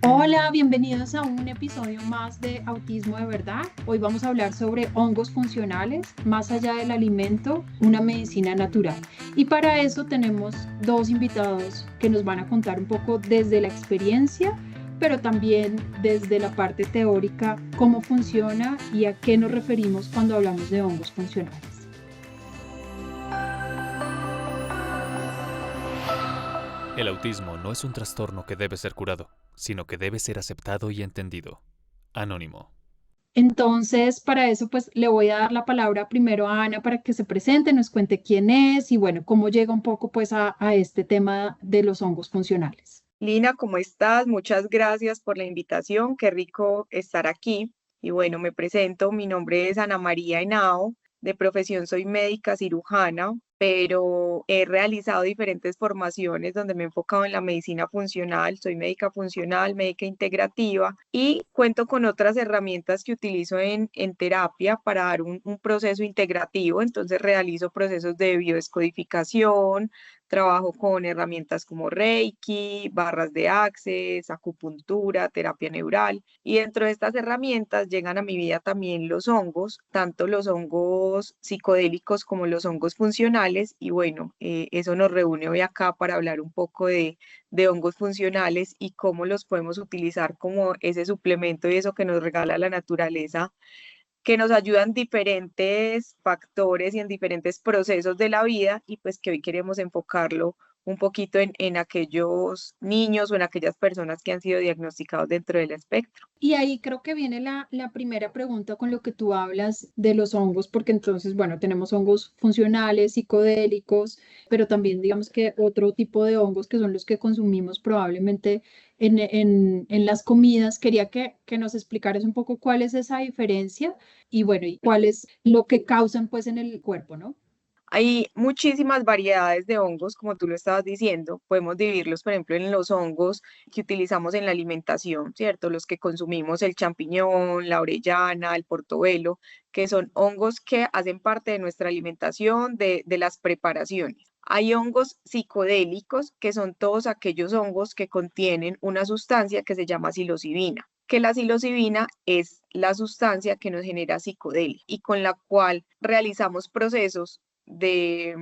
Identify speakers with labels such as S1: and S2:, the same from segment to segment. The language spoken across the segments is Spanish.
S1: Hola, bienvenidos a un episodio más de Autismo de Verdad. Hoy vamos a hablar sobre hongos funcionales, más allá del alimento, una medicina natural. Y para eso tenemos dos invitados que nos van a contar un poco desde la experiencia, pero también desde la parte teórica, cómo funciona y a qué nos referimos cuando hablamos de hongos funcionales.
S2: El autismo no es un trastorno que debe ser curado, sino que debe ser aceptado y entendido. Anónimo.
S1: Entonces, para eso, pues le voy a dar la palabra primero a Ana para que se presente, nos cuente quién es y bueno, cómo llega un poco pues a este tema de los hongos funcionales.
S3: Lina, ¿cómo estás? Muchas gracias por la invitación. Qué rico estar aquí. Y bueno, me presento. Mi nombre es Ana María Henao. De profesión soy médica cirujana, pero he realizado diferentes formaciones donde me he enfocado en la medicina funcional. Soy médica funcional, médica integrativa y cuento con otras herramientas que utilizo en terapia para dar un proceso integrativo. Entonces realizo procesos de biodescodificación. Trabajo con herramientas como Reiki, barras de Access, acupuntura, terapia neural. Y dentro de estas herramientas llegan a mi vida también los hongos, tanto los hongos psicodélicos como los hongos funcionales. Y bueno, eso nos reúne hoy acá para hablar un poco de hongos funcionales y cómo los podemos utilizar como ese suplemento y eso que nos regala la naturaleza, que nos ayudan diferentes factores y en diferentes procesos de la vida y pues que hoy queremos enfocarlo un poquito en aquellos niños o en aquellas personas que han sido diagnosticados dentro del espectro.
S1: Y ahí creo que viene la primera pregunta con lo que tú hablas de los hongos, porque entonces, bueno, tenemos hongos funcionales, psicodélicos, pero también digamos que otro tipo de hongos que son los que consumimos probablemente en las comidas. Quería que nos explicaras un poco cuál es esa diferencia y bueno, y cuál es lo que causan pues en el cuerpo, ¿no?
S3: Hay muchísimas variedades de hongos, como tú lo estabas diciendo. Podemos dividirlos, por ejemplo, en los hongos que utilizamos en la alimentación, ¿cierto? Los que consumimos, el champiñón, la orellana, el portobelo, que son hongos que hacen parte de nuestra alimentación, de las preparaciones. Hay hongos psicodélicos, que son todos aquellos hongos que contienen una sustancia que se llama psilocibina, que la psilocibina es la sustancia que nos genera psicodelia y con la cual realizamos procesos de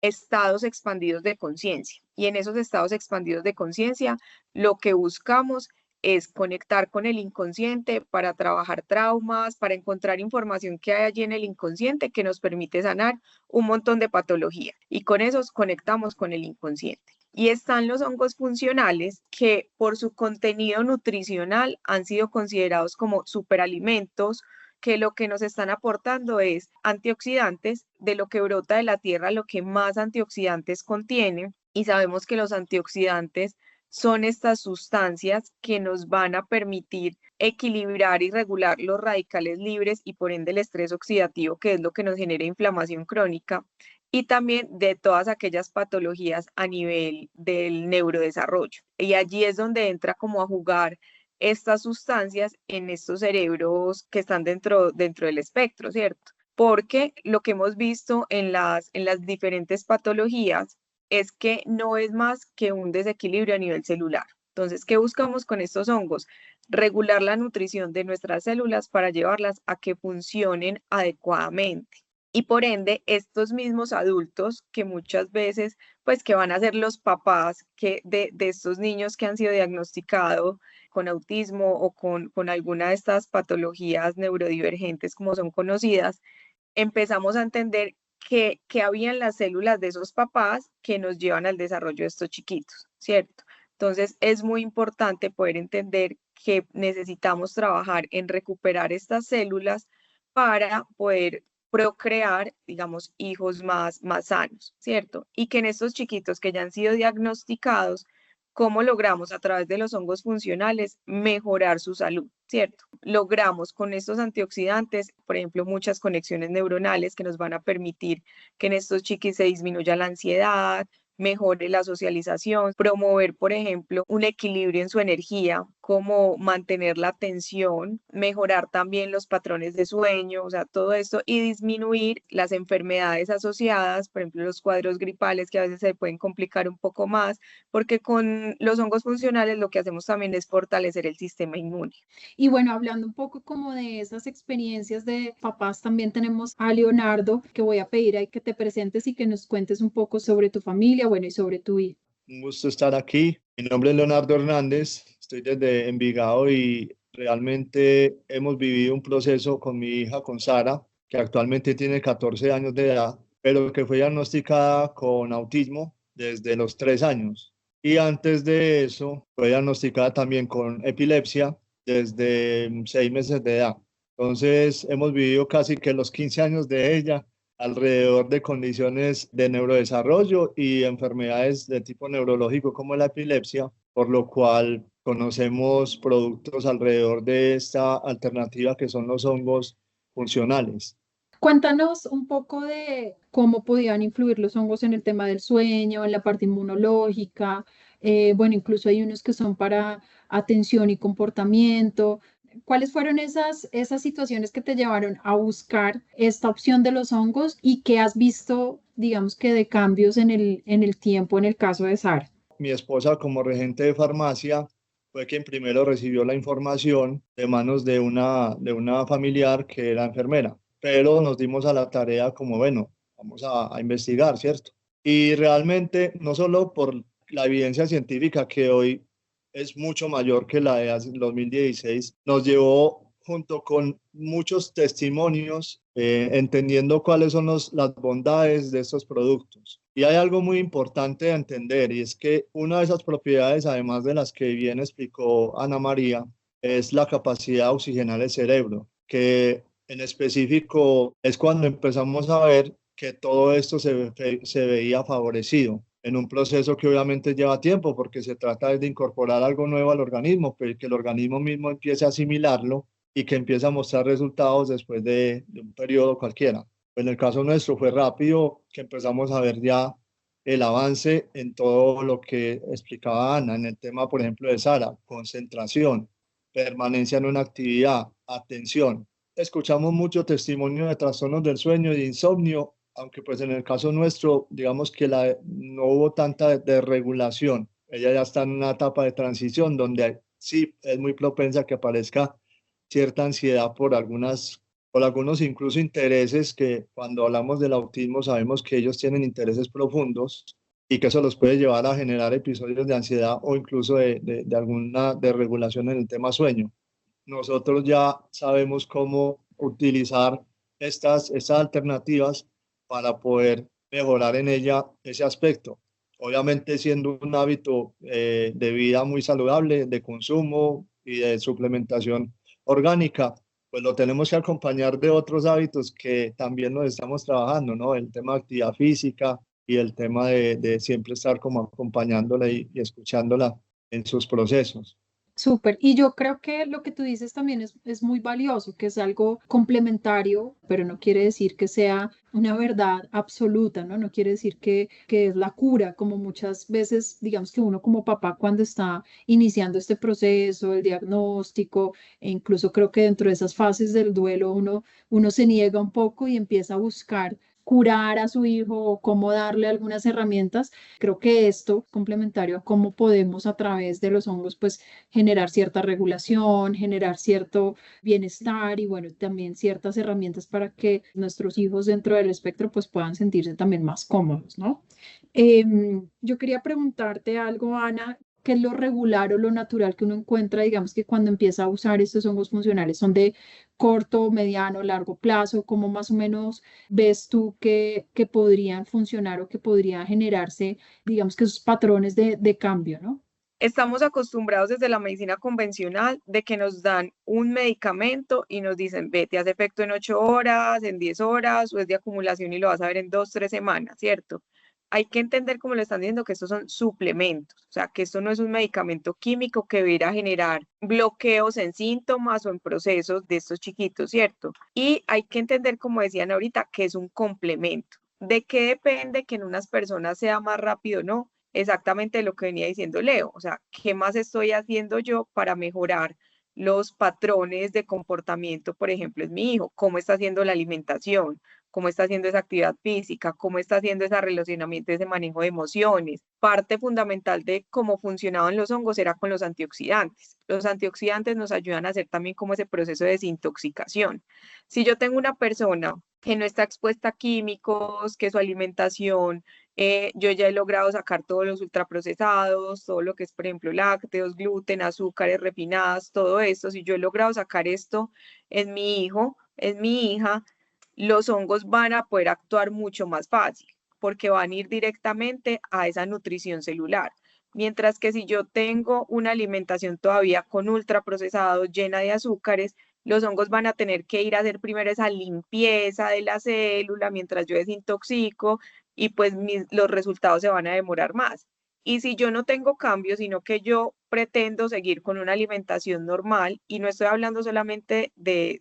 S3: estados expandidos de conciencia. Y en esos estados expandidos de conciencia, lo que buscamos es conectar con el inconsciente para trabajar traumas, para encontrar información que hay allí en el inconsciente que nos permite sanar un montón de patología. Y con esos conectamos con el inconsciente. Y están los hongos funcionales que por su contenido nutricional han sido considerados como superalimentos, que lo que nos están aportando es antioxidantes. De lo que brota de la tierra, lo que más antioxidantes contiene, y sabemos que los antioxidantes son estas sustancias que nos van a permitir equilibrar y regular los radicales libres y por ende el estrés oxidativo, que es lo que nos genera inflamación crónica, y también de todas aquellas patologías a nivel del neurodesarrollo. Y allí es donde entra como a jugar estas sustancias en estos cerebros que están dentro del espectro, ¿cierto? Porque lo que hemos visto en las diferentes patologías es que no es más que un desequilibrio a nivel celular. Entonces, ¿qué buscamos con estos hongos? Regular la nutrición de nuestras células para llevarlas a que funcionen adecuadamente. Y por ende, estos mismos adultos que muchas veces, pues que van a ser los papás de estos niños que han sido diagnosticados con autismo o con alguna de estas patologías neurodivergentes como son conocidas, empezamos a entender que habían las células de esos papás que nos llevan al desarrollo de estos chiquitos, ¿cierto? Entonces es muy importante poder entender que necesitamos trabajar en recuperar estas células para poder procrear, digamos, hijos más sanos, ¿cierto? Y que en estos chiquitos que ya han sido diagnosticados, ¿cómo logramos a través de los hongos funcionales mejorar su salud, ¿cierto? Logramos con estos antioxidantes, por ejemplo, muchas conexiones neuronales que nos van a permitir que en estos chiquis se disminuya la ansiedad, mejore la socialización, promover, por ejemplo, un equilibrio en su energía como mantener la atención, mejorar también los patrones de sueño, o sea, todo esto y disminuir las enfermedades asociadas, por ejemplo, los cuadros gripales que a veces se pueden complicar un poco más, porque con los hongos funcionales lo que hacemos también es fortalecer el sistema inmune.
S1: Y bueno, hablando un poco como de esas experiencias de papás, también tenemos a Leonardo, que voy a pedir ahí que te presentes y que nos cuentes un poco sobre tu familia, bueno, y sobre tu hijo.
S4: Un gusto estar aquí. Mi nombre es Leonardo Hernández, estoy desde Envigado y realmente hemos vivido un proceso con mi hija, con Sara, que actualmente tiene 14 años de edad, pero que fue diagnosticada con autismo desde los 3 años. Y antes de eso fue diagnosticada también con epilepsia desde 6 meses de edad. Entonces hemos vivido casi que los 15 años de ella alrededor de condiciones de neurodesarrollo y enfermedades de tipo neurológico como la epilepsia, por lo cual conocemos productos alrededor de esta alternativa que son los hongos funcionales.
S1: Cuéntanos un poco de cómo podían influir los hongos en el tema del sueño, en la parte inmunológica. Bueno, incluso hay unos que son para atención y comportamiento. ¿Cuáles fueron esas situaciones que te llevaron a buscar esta opción de los hongos y qué has visto, digamos que de cambios en el tiempo en el caso de Sara?
S4: Mi esposa, como regente de farmacia, fue quien primero recibió la información de manos de una familiar que era enfermera, pero nos dimos a la tarea como, bueno, vamos a investigar, ¿cierto? Y realmente, no solo por la evidencia científica que hoy es mucho mayor que la de 2016, nos llevó junto con muchos testimonios, entendiendo cuáles son las bondades de estos productos. Y hay algo muy importante de entender, y es que una de esas propiedades, además de las que bien explicó Ana María, es la capacidad de oxigenar el cerebro, que en específico es cuando empezamos a ver que todo esto se veía favorecido en un proceso que obviamente lleva tiempo porque se trata de incorporar algo nuevo al organismo, pero que el organismo mismo empiece a asimilarlo y que empiece a mostrar resultados después de un periodo cualquiera. En el caso nuestro fue rápido que empezamos a ver ya el avance en todo lo que explicaba Ana, en el tema, por ejemplo, de Sara, concentración, permanencia en una actividad, atención. Escuchamos mucho testimonio de trastornos del sueño y de insomnio, aunque pues en el caso nuestro, digamos que no hubo tanta desregulación. Ella ya está en una etapa de transición donde sí es muy propensa a que aparezca cierta ansiedad por algunos incluso intereses que cuando hablamos del autismo sabemos que ellos tienen intereses profundos y que eso los puede llevar a generar episodios de ansiedad o incluso de alguna desregulación en el tema sueño. Nosotros ya sabemos cómo utilizar estas alternativas para poder mejorar en ella ese aspecto. Obviamente siendo un hábito de vida muy saludable, de consumo y de suplementación orgánica, pues lo tenemos que acompañar de otros hábitos que también nos estamos trabajando, ¿no? El tema de actividad física y el tema de siempre estar como acompañándola y escuchándola en sus procesos.
S1: Súper. Y yo creo que lo que tú dices también es muy valioso, que es algo complementario, pero no quiere decir que sea una verdad absoluta, ¿no? No quiere decir que es la cura, como muchas veces, digamos que uno como papá cuando está iniciando este proceso, el diagnóstico, e incluso creo que dentro de esas fases del duelo uno se niega un poco y empieza a buscar curar a su hijo o cómo darle algunas herramientas. Creo que esto, complementario a cómo podemos a través de los hongos, pues generar cierta regulación, generar cierto bienestar y bueno, también ciertas herramientas para que nuestros hijos dentro del espectro pues puedan sentirse también más cómodos, ¿no? Yo quería preguntarte algo, Ana. ¿Qué es lo regular o lo natural que uno encuentra, digamos que cuando empieza a usar estos hongos funcionales? ¿Son de corto, mediano, largo plazo? ¿Cómo más o menos ves tú que podrían funcionar o que podrían generarse, digamos que esos patrones de cambio, ¿no?
S3: Estamos acostumbrados desde la medicina convencional de que nos dan un medicamento y nos dicen, ve, te hace efecto en 8 horas, en 10 horas, o es de acumulación y lo vas a ver en 2, 3 semanas, ¿cierto? Hay que entender, como lo están diciendo, que estos son suplementos, o sea, que esto no es un medicamento químico que va a ir a generar bloqueos en síntomas o en procesos de estos chiquitos, ¿cierto? Y hay que entender, como decían ahorita, que es un complemento. ¿De qué depende que en unas personas sea más rápido o no? exactamente lo que venía diciendo Leo, o sea, ¿qué más estoy haciendo yo para mejorar los patrones de comportamiento? Por ejemplo, es mi hijo, ¿cómo está haciendo la alimentación? ¿Cómo está haciendo esa actividad física? ¿Cómo está haciendo ese relacionamiento, ese manejo de emociones? Parte fundamental de cómo funcionaban los hongos era con los antioxidantes. Los antioxidantes nos ayudan a hacer también como ese proceso de desintoxicación. Si yo tengo una persona que no está expuesta a químicos, que su alimentación, yo ya he logrado sacar todos los ultraprocesados, todo lo que es, por ejemplo, lácteos, gluten, azúcares refinadas, todo esto. Si yo he logrado sacar esto en mi hijo, en mi hija, los hongos van a poder actuar mucho más fácil porque van a ir directamente a esa nutrición celular. Mientras que si yo tengo una alimentación todavía con ultraprocesados, llena de azúcares, los hongos van a tener que ir a hacer primero esa limpieza de la célula mientras yo desintoxico y pues los resultados se van a demorar más. Y si yo no tengo cambios, sino que yo pretendo seguir con una alimentación normal, y no estoy hablando solamente de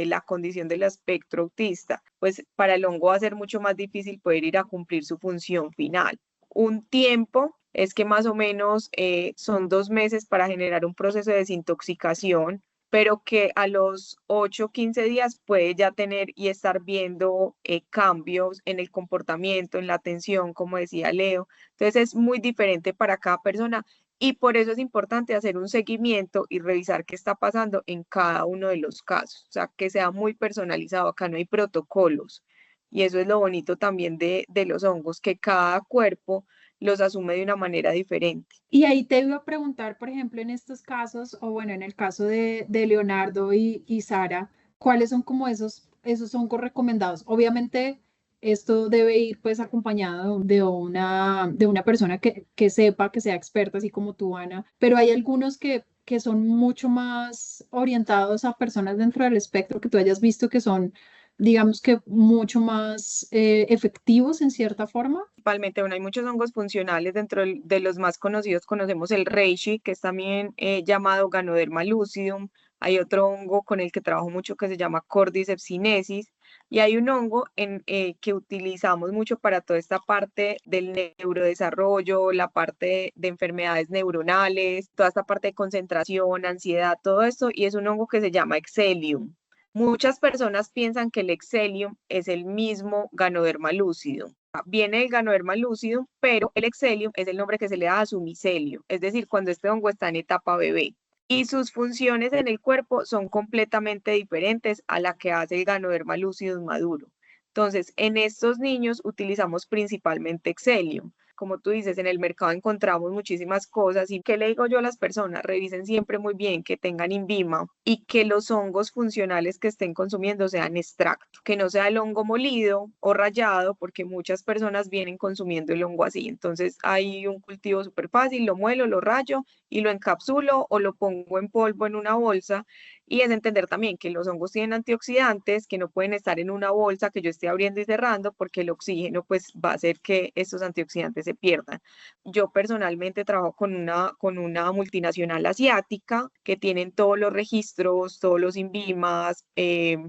S3: la condición del espectro autista, pues para el hongo va a ser mucho más difícil poder ir a cumplir su función final. Un tiempo es que más o menos son 2 meses para generar un proceso de desintoxicación, pero que a los 8 o 15 días puede ya tener y estar viendo cambios en el comportamiento, en la atención, como decía Leo. Entonces es muy diferente para cada persona y por eso es importante hacer un seguimiento y revisar qué está pasando en cada uno de los casos, o sea, que sea muy personalizado. Acá no hay protocolos y eso es lo bonito también de los hongos, que cada cuerpo los asume de una manera diferente.
S1: Y ahí te iba a preguntar, por ejemplo, en estos casos, o bueno, en el caso de Leonardo y Sara, ¿cuáles son como esos hongos recomendados? Obviamente, esto debe ir pues acompañado de una persona que sepa, que sea experta, así como tú, Ana, pero hay algunos que son mucho más orientados a personas dentro del espectro que tú hayas visto que son, digamos que mucho más efectivos en cierta forma.
S3: Principalmente, bueno, hay muchos hongos funcionales. Dentro de los más conocidos conocemos el reishi, que es también llamado Ganoderma lucidum. Hay otro hongo con el que trabajo mucho que se llama Cordyceps sinensis. Y hay un hongo que utilizamos mucho para toda esta parte del neurodesarrollo, la parte de enfermedades neuronales, toda esta parte de concentración, ansiedad, todo esto. Y es un hongo que se llama Exelium. Muchas personas piensan que el Exelium es el mismo Ganoderma lucidum. Viene el Ganoderma lucidum, pero el Exelium es el nombre que se le da a su micelio, es decir, cuando este hongo está en etapa bebé. Y sus funciones en el cuerpo son completamente diferentes a la que hace el Ganoderma lucidum maduro. Entonces, en estos niños utilizamos principalmente Exelium. Como tú dices, en el mercado encontramos muchísimas cosas. ¿Y qué le digo yo a las personas? Revisen siempre muy bien que tengan INVIMA y que los hongos funcionales que estén consumiendo sean extracto, que no sea el hongo molido o rallado, porque muchas personas vienen consumiendo el hongo así. Entonces hay un cultivo súper fácil, lo muelo, lo rayo y lo encapsulo o lo pongo en polvo en una bolsa. Y es entender también que los hongos tienen antioxidantes que no pueden estar en una bolsa que yo esté abriendo y cerrando, porque el oxígeno pues va a hacer que estos antioxidantes se pierdan. Yo personalmente trabajo con una multinacional asiática que tienen todos los registros, todos los INVIMAS,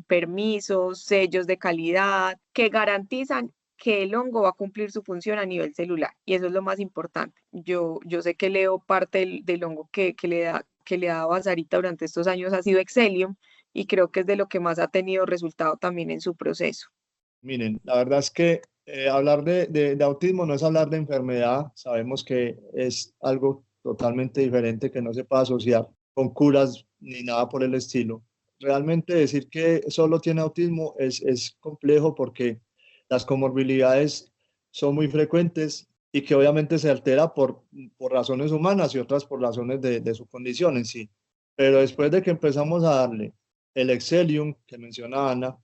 S3: permisos, sellos de calidad que garantizan que el hongo va a cumplir su función a nivel celular, y eso es lo más importante. Yo sé que Leo parte del hongo que le ha dado a Sarita durante estos años ha sido Exelium, y creo que es de lo que más ha tenido resultado también en su proceso.
S4: Miren, la verdad es que hablar de autismo no es hablar de enfermedad. Sabemos que es algo totalmente diferente que no se puede asociar con curas ni nada por el estilo. Realmente decir que solo tiene autismo es complejo porque las comorbilidades son muy frecuentes y que obviamente se altera por razones humanas y otras por razones de su condición en sí. Pero después de que empezamos a darle el Exelium que menciona Ana,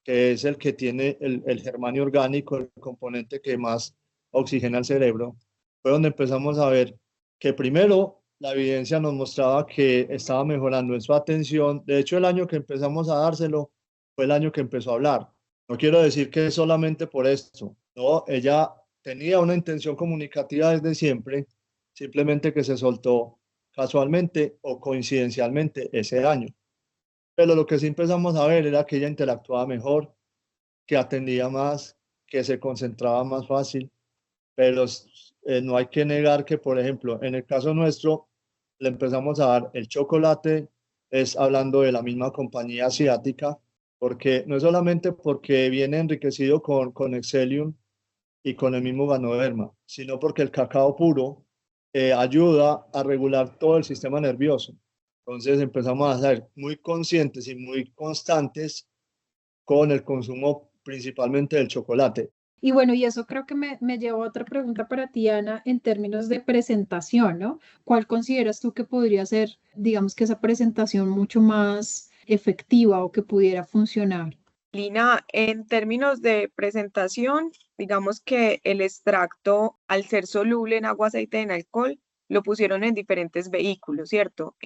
S4: que es el que tiene el germanio orgánico, el componente que más oxigena el cerebro, fue donde empezamos a ver que primero la evidencia nos mostraba que estaba mejorando en su atención. De hecho, el año que empezamos a dárselo fue el año que empezó a hablar. No quiero decir que es solamente por esto, no, ella tenía una intención comunicativa desde siempre, simplemente que se soltó casualmente o coincidencialmente ese año. Pero lo que sí empezamos a ver era que ella interactuaba mejor, que atendía más, que se concentraba más fácil, pero no hay que negar que, por ejemplo, en el caso nuestro, le empezamos a dar el chocolate, es hablando de la misma compañía asiática, porque no es solamente porque viene enriquecido con Excellium y con el mismo Ganoderma, sino porque el cacao puro ayuda a regular todo el sistema nervioso. Entonces empezamos a ser muy conscientes y muy constantes con el consumo principalmente del chocolate.
S1: Y bueno, y eso creo que me lleva a otra pregunta para ti, Ana, en términos de presentación, ¿no? ¿Cuál consideras tú que podría ser, digamos que esa presentación mucho más efectiva o que pudiera funcionar?
S3: Lina, en términos de presentación, digamos que el extracto, al ser soluble en agua, aceite y en alcohol, lo pusieron en diferentes vehículos, ¿cierto?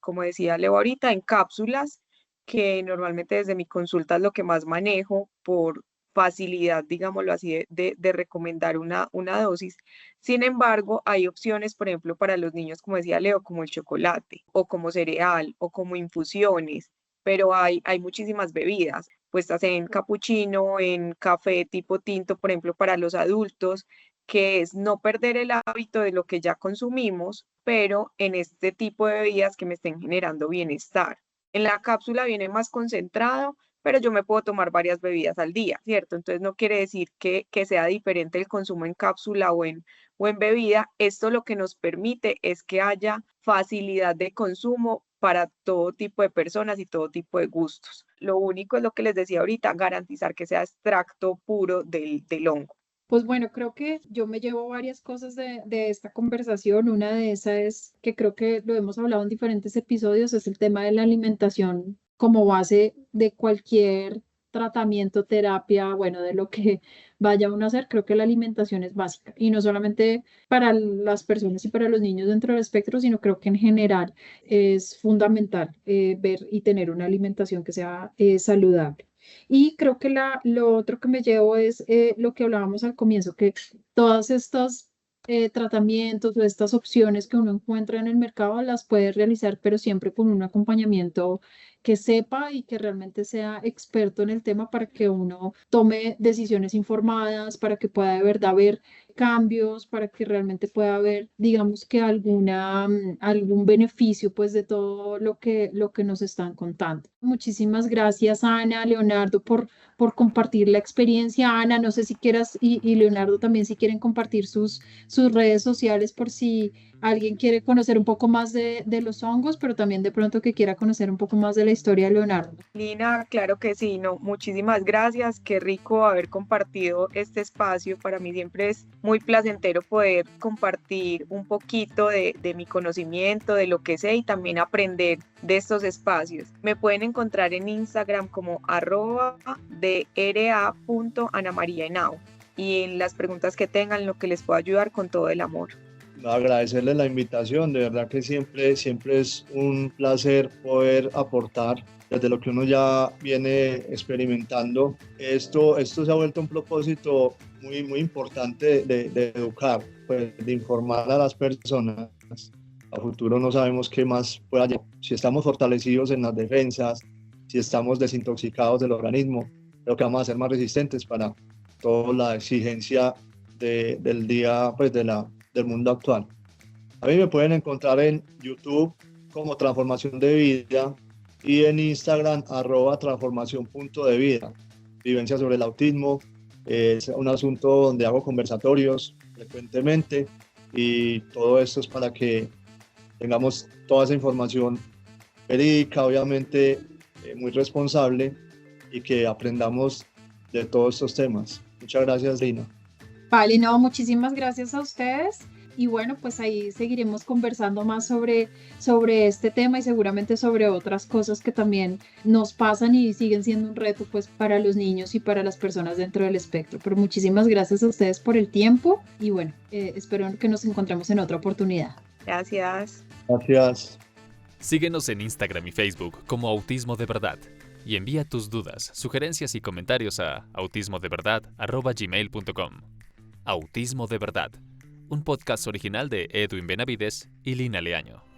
S3: Como decía Leo ahorita, en cápsulas, que normalmente desde mi consulta es lo que más manejo por facilidad, digámoslo así, de recomendar una dosis. Sin embargo, hay opciones, por ejemplo, para los niños, como decía Leo, como el chocolate, o como cereal, o como infusiones, pero hay muchísimas bebidas puestas en capuchino, en café tipo tinto, por ejemplo, para los adultos, que es no perder el hábito de lo que ya consumimos, pero en este tipo de bebidas que me estén generando bienestar. En la cápsula viene más concentrado, pero yo me puedo tomar varias bebidas al día, ¿cierto? Entonces no quiere decir que sea diferente el consumo en cápsula o en bebida. Esto lo que nos permite es que haya facilidad de consumo para todo tipo de personas y todo tipo de gustos. Lo único es lo que les decía ahorita, garantizar que sea extracto puro del hongo.
S1: Pues bueno, creo que yo me llevo varias cosas de esta conversación. Una de esas es que creo que lo hemos hablado en diferentes episodios, es el tema de la alimentación como base de cualquier tratamiento, terapia, bueno, de lo que vaya uno a hacer. Creo que la alimentación es básica y no solamente para las personas y para los niños dentro del espectro, sino creo que en general es fundamental ver y tener una alimentación que sea saludable. Y creo que lo otro que me llevo es lo que hablábamos al comienzo, que todas estas tratamientos o estas opciones que uno encuentra en el mercado las puede realizar, pero siempre con un acompañamiento que sepa y que realmente sea experto en el tema para que uno tome decisiones informadas, para que pueda de verdad ver cambios, para que realmente pueda haber, digamos que algún beneficio pues de todo lo que nos están contando. Muchísimas gracias, Ana, Leonardo, por compartir la experiencia. Ana, no sé si quieras, y Leonardo también, si quieren compartir sus redes sociales por si alguien quiere conocer un poco más de los hongos, pero también de pronto que quiera conocer un poco más de la historia de Leonardo.
S3: Lina, claro que sí, no, muchísimas gracias, qué rico haber compartido este espacio. Para mí siempre es muy placentero poder compartir un poquito de mi conocimiento, de lo que sé y también aprender de estos espacios. Me pueden encontrar en Instagram como @dra.anamariahenao y en las preguntas que tengan, lo que les pueda ayudar con todo el amor.
S4: Agradecerles la invitación, de verdad que siempre es un placer poder aportar desde lo que uno ya viene experimentando. Esto se ha vuelto un propósito muy importante de educar, pues, de informar a las personas. A futuro no sabemos qué más pueda llegar. Si estamos fortalecidos en las defensas, si estamos desintoxicados del organismo, creo que vamos a ser más resistentes para toda la exigencia del día, pues, del mundo actual. A mí me pueden encontrar en YouTube como Transformación de Vida y en Instagram @transformación.devida. Vivencia sobre el autismo, es un asunto donde hago conversatorios frecuentemente y todo esto es para que tengamos toda esa información verídica, obviamente muy responsable y que aprendamos de todos estos temas. Muchas gracias, Lina.
S1: Vale, no, muchísimas gracias a ustedes. Y bueno, pues ahí seguiremos conversando más sobre este tema y seguramente sobre otras cosas que también nos pasan y siguen siendo un reto pues para los niños y para las personas dentro del espectro. Pero muchísimas gracias a ustedes por el tiempo y bueno, espero que nos encontremos en otra oportunidad.
S3: Gracias.
S4: Gracias.
S2: Síguenos en Instagram y Facebook como Autismo de Verdad y envía tus dudas, sugerencias y comentarios a autismodeverdad@gmail.com. Autismo de Verdad, un podcast original de Edwin Benavides y Lina Leaño.